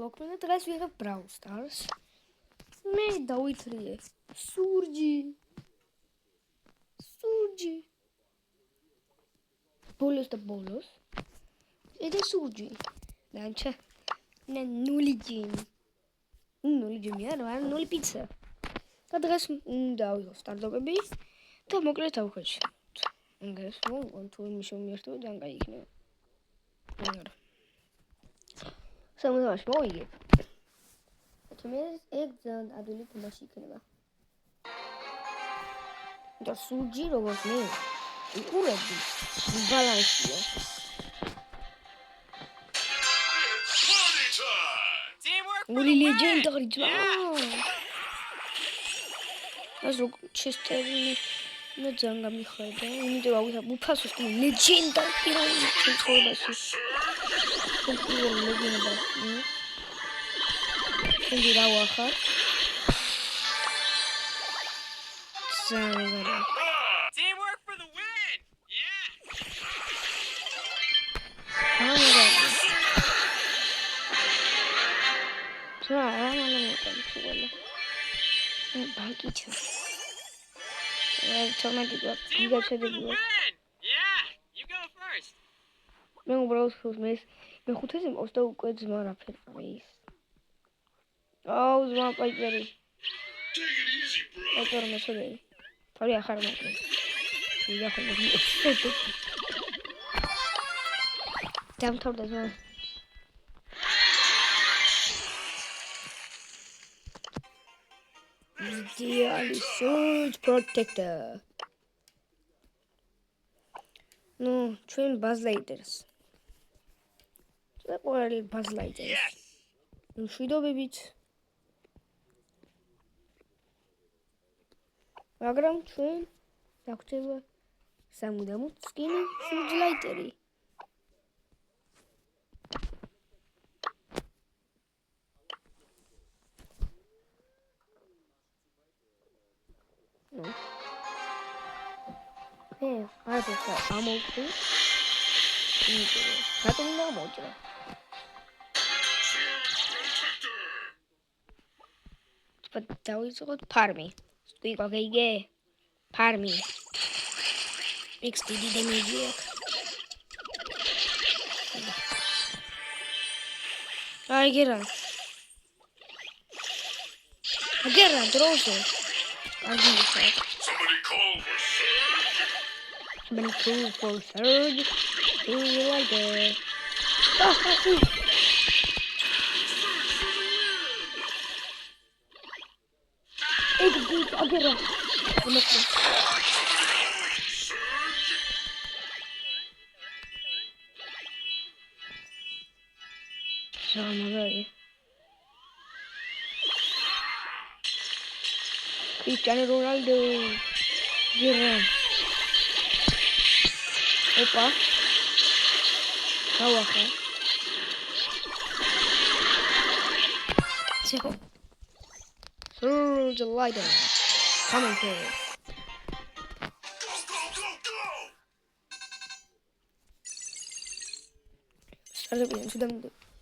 Lockman დღეს ვიღებ Brawl Stars. მე დავითრიე. სურჯი. ბოლოს და ბოლოს. ეს სურჯი. ნანჩა. ნე ნული ჯიმი. ნული ჯიმი არა, ნული პიცა. და დღეს დავიღებ სტარტაპები და მოკლედ დავხეშოთ. ეს მოგონ თუ იმის მიერთო ძალიან კაი იქნება. არა. სამუდამოში მოვიგებ. თუმცა ეგ ძალიან ადვილი თამაში იქნება. და სურჯი როგორც მე უყურებდი ბალანსია. ული ლეგენდარი ძმა. ეს რო ჩესტერი მე ძალიან გამიხარდა. იმიტომ ავიღებ უფასოს კი ლეგენდარი პირველი ცხოვრებაში. პირველი ლეგენდარი. შენდი რა ვახარ? ძალიან Teamwork for the win. Yeah. ბანკიჩა. Teamwork for the win. Yeah. You go first. მე უბრალოდ მე ხუთეზე მოვს და უკვე ძმა რაფერ არის. აუ ძმა პაიპერი. პაიპერი მოსულები. თავი ახარ მოკლე. ვიახოთ მე. დამთავრდა ძმა. Ideally Surge Protector. No, train Buzz Lighters. What are Buzz Lighters? Yes. No, შვიდობებით. მაგრამ ჩვენ დაგვწევა სამუდამოდ სკინი Surge Lighteri. Asta am oprit. Gata, nu am oprit. Dau izot farmi. Stui cu gege. Farmi. XTD de media. Ai gera. Gera, drozo. Somebody call for Surge. Do you like it? Ik beat Agera. Samurai. Cristiano Ronaldo. Gera. Opa. Kawaha. Second. Surge Lighter. Coming here. Started sudah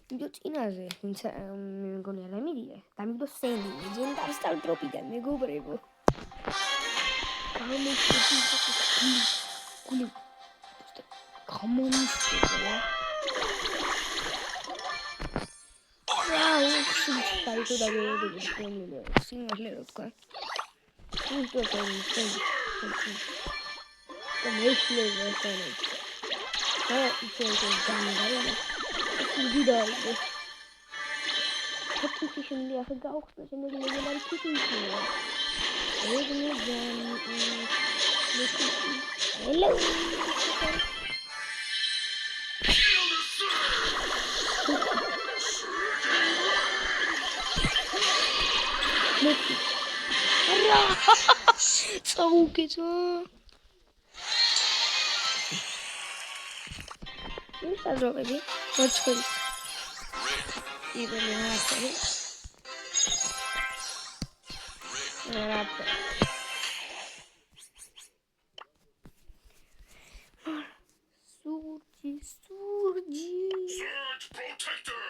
video წინაზე, თუმცა მე მგონი არ ამირია. დამიგდო სენი, ლეგენდარი სტარტაპიდან მეგობრებო. გული Come on, wow, fight to the sing a little quick. The next level Hello. Sauketo. Hello, baby. What's good? Even after it. Surge Protector.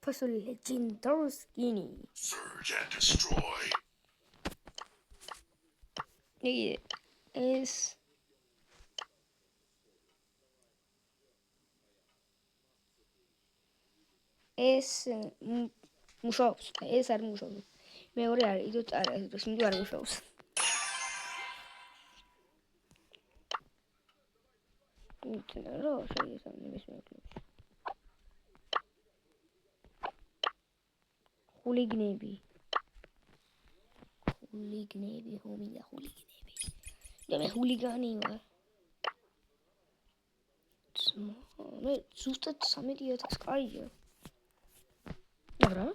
უფასო legendary skin. Surge and destroy. ეს მუშაობს, ეს არ მუშაობს. მეორე არის, იდოთ არა, ეს მიდო არ მუშაობს. იტნა რა შეიძლება ნების მეკლებში. ხულიგნები, ჰომია ხულიგნები. მე ხულიგანი ვარ. მე ზუსტად 13,000 კაია. რა?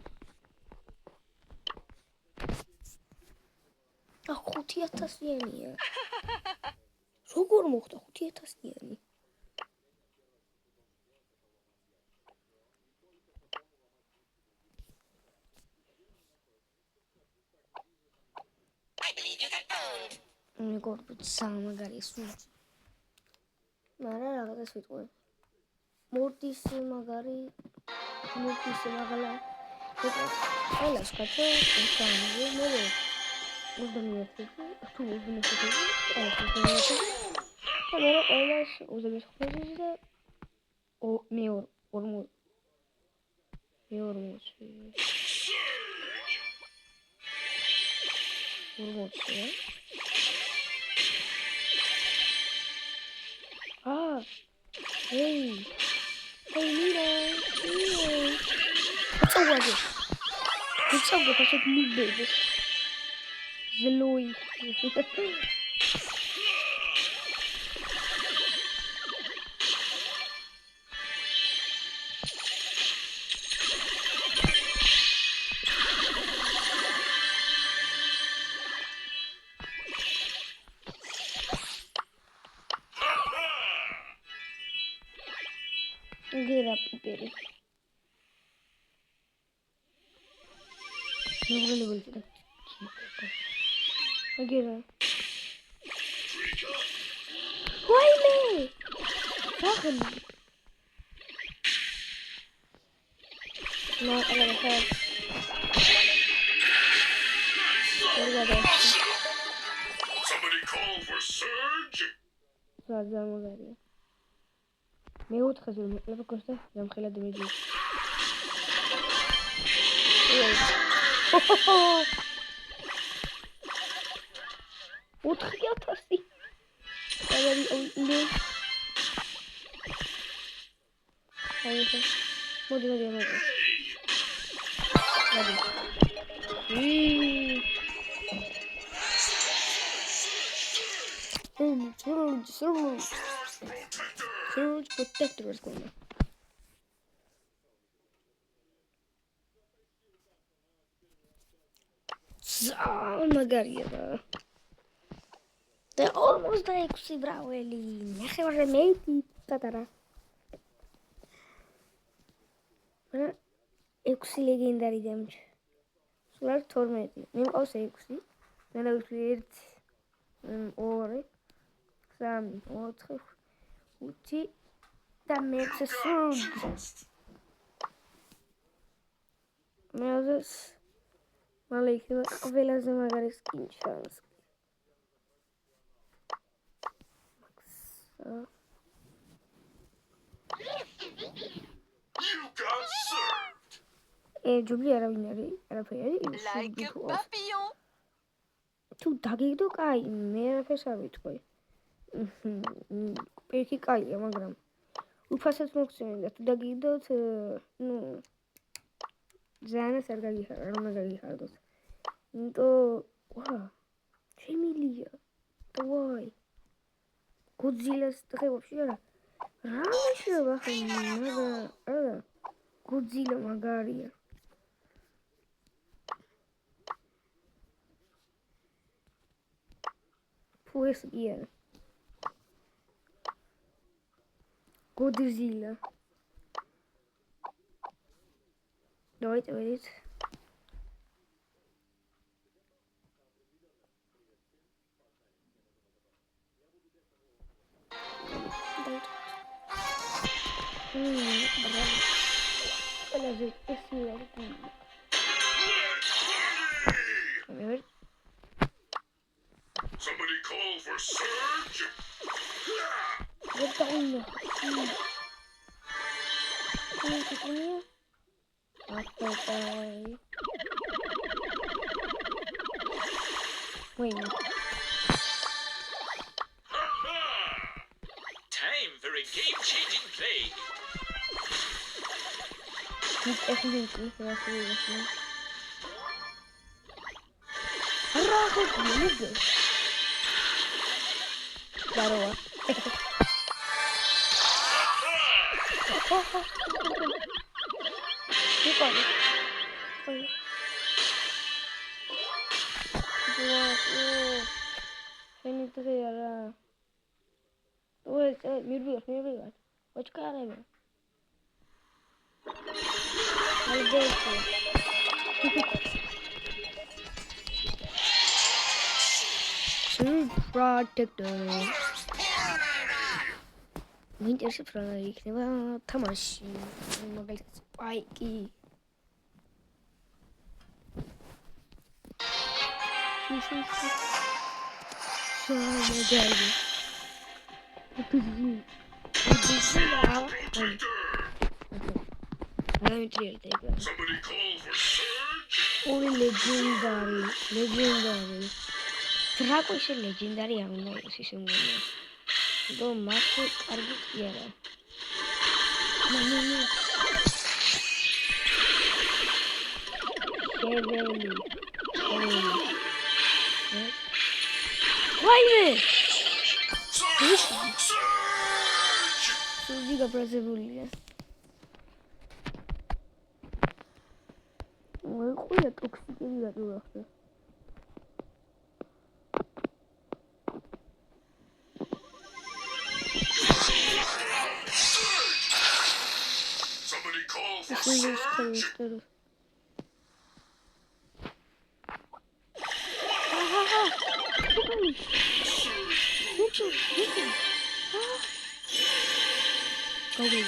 5,000-იანია. როგორ მოხდა 5,000-იანი? მე გორბი სამაგარი სუჯი. მარა რაღაცას ვიტყვი. მორდის მაგარი მაგალა. ყველას კაცო, სამი მე უზმეცი, თუ უზმეცი, ყველა ყველას უზმეცი და მე 40. Hey, Mira. What's up with I said new baby. Zloi. Get up, baby. No, really, really. Get up. Why me? Fucking. No, I gotta help. Somebody call for Surge. მე 4-ზე მეკლება კოსტა გამხელად მეჯი. 4,000. აი მოდი. Surge protector is going on. Magarieva. They're almost like Sibraweli. Never made it. Tatara. Exi legendary damage. Solar torment. Name also Exi. Then I will create or some or that makes a surge. Now this molecule available magari skin chance. You got served. Julia Ravinari, Rafael, like a papillon. Tu dagigdo kai, me Rafesavit koi. Perki კაია, მაგრამ უფასაც მოგწევენ და თუ დაგიგდოთ, ზიანას არ გაგიხარ, არ უნდა გაგიხარდოთ. იმიტომ, შემილია. Why? Godzilla-ს დღე ვაფშე არა. რა შეიძლება ახლა, არა. Godzilla მაგარია. Ფუ ეს კი არა. Godzilla. Wait. Bazı esiler. Evet. Somebody call for Surge! Burada olmuyor. Bunu tutunuyor. After Wait. Time for a game-changing play. Hiç ekleyin. Rahat olun. Здорово. Прикольно. Ой. Seni tıkıyor ha. Evet, mürüyor. Hoş geldin. Hadi Protector. Winter Protector. Tamam. Magel Spikey. Şöyle geldi. Somebody call for Surge! Only legendary. Draco is a legendary animal system. Don't master target here. No. Heavily. Why this? Surge! Suzy का press भूल गया। वो कोई toxic ही लग रहा है। Somebody call for Surge Surge! करो। Go away,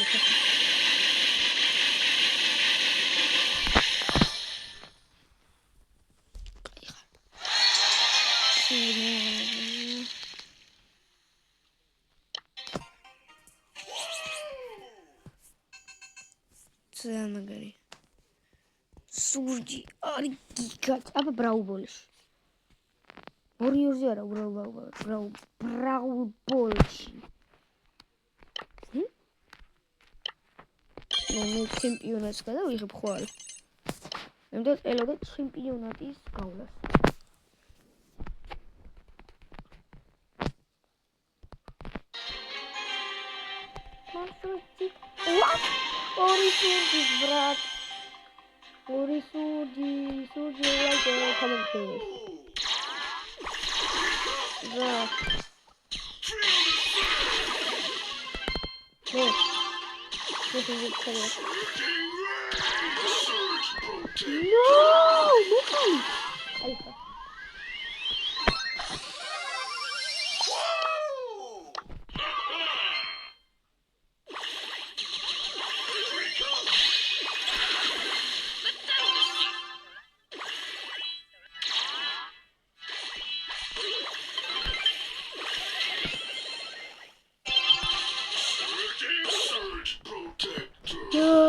Цена гори. Сурджи, аргикат. Абе браво болиш. Борюзера, браво болиш. მე ჩემპიონატს გადავიღებ ხვალ. ამდენ ელოდე ჩემპიონატის გავლას. Мансурчик. What? Ори сурджის брат. Ори сурჯი like comment please. Bravo. This is it. No! Alpha. No!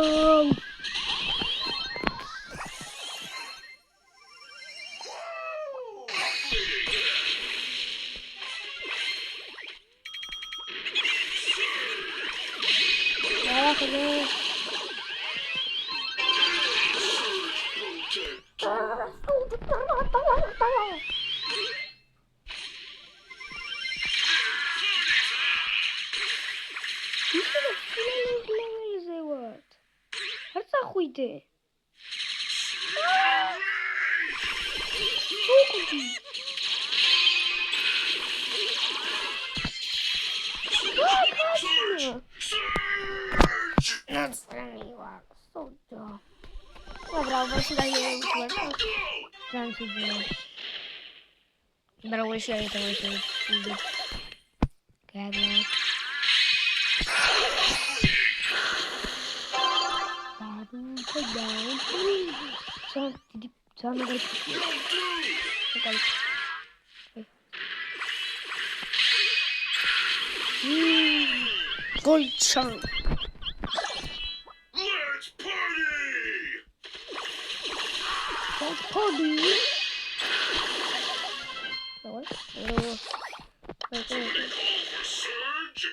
Uite! Dobra, właśnie daję Dar o się to właśnie idzie. Gadna. Babu. down. Gold chunk. Let's party! Party. Somebody call for Surge!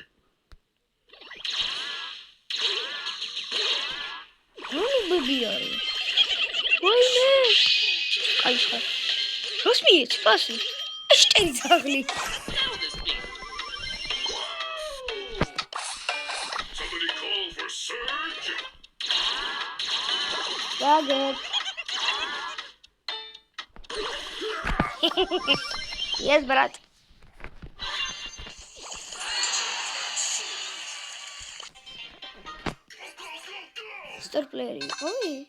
Baby, why not? Trust me, it's possible. Exactly. Somebody call for Surge! Target. Yes, Bharat. Star player. Oi.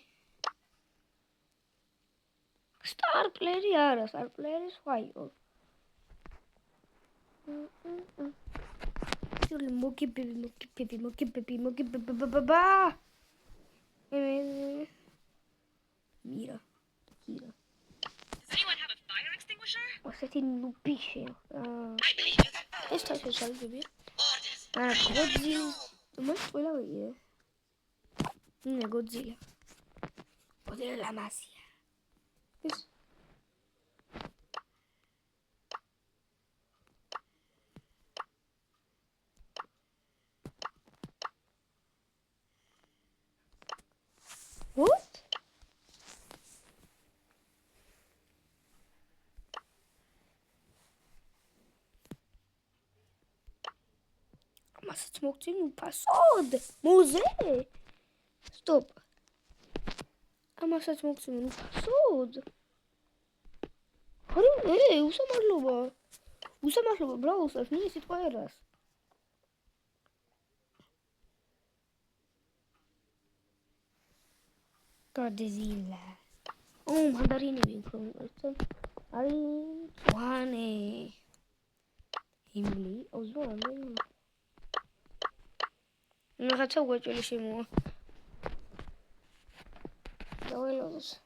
Star player yaar. Star player is fine. Monkey baby. Mira. Does anyone have a fire extinguisher? Você tem no bicho. Esta é a chave, baby. Orders. Godzilla. Mas foi lá, Godzilla. Poder la magia. Isso. What? Massa de smoke no passado. Museu. Stop. A massa de smoke no passado. Hey, usa marloba. Bro, usa nie sit virus. Godzilla. Oh, mandarini being from Ari Swane. Emily, I was wrong. No had to watch really see more. The willows.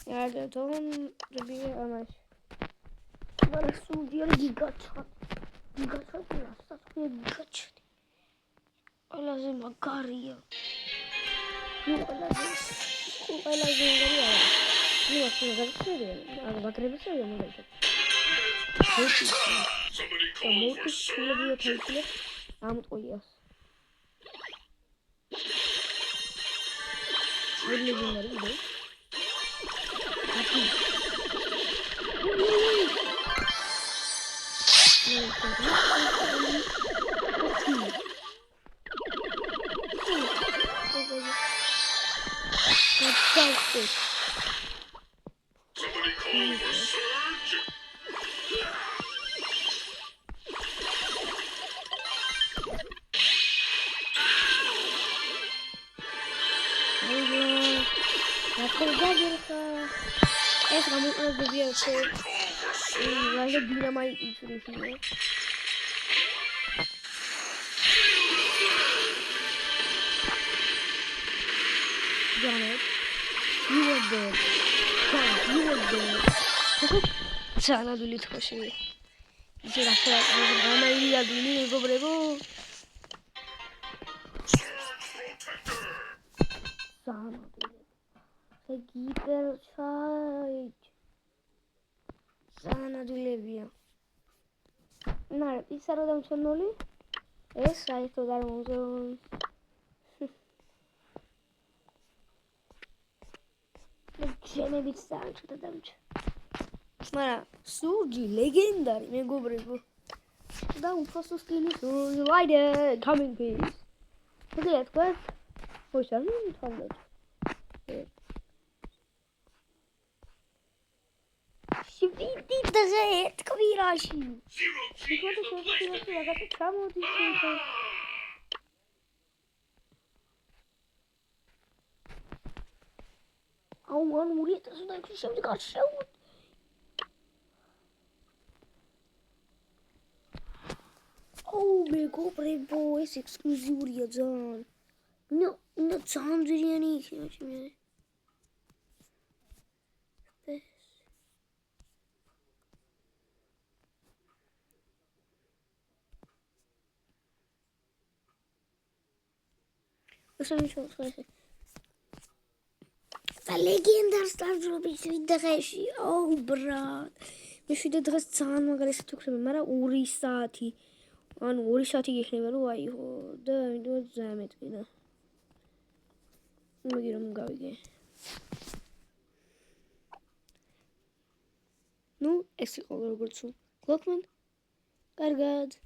Yeah, the tone to be a nice. But a soldier gigachot. Gigachot, that's a gigachot. I love my career. No, I love this. I love this. No, I feel like I'm not going to say it. Somebody call for Surge! I'm oh yes. We're living there, right? Fantastic. Somebody call for Surge! Vamos a ver Somebody call for Surge! vai a dynamite isso desse né. Janet, you were dead. Janet, you were dead. Sana dulu terus. Isso rasa ana ia dulu nego brego. Sana dulu. Keeper charge. Sana dulevia. Na, isso era um sonoli. Essa aí tô dando um. Gene bir sancho da damch. Mara, Surge legendary nego brego. Da um posso skin Surge rider coming please. Okay, let's go. Oh, shall we talk about? Shiviti dazet kabirashi. Because I got to travel this thing. Oh, one mullet doesn't like to show the god show. აუ მეგობრებო, ეს ექსკლუზიურია ძალიან. უნდა ძალიან ძვირიანი იქნება ჩემი. და ლეგენდარს დავჯობი 7 დღეში. აუ ბრატ. მე 7 დღეს ძალიან მაგარისად ვქრები, მაგრამ 2 საათი. ანუ 2 საათი გიქნება რომ აიღო და ამიტომაც ძალიან მეტყიდა. მოდი რომ გავიგე. ნუ ეს იყო როგორც გლოკმან. კარგად.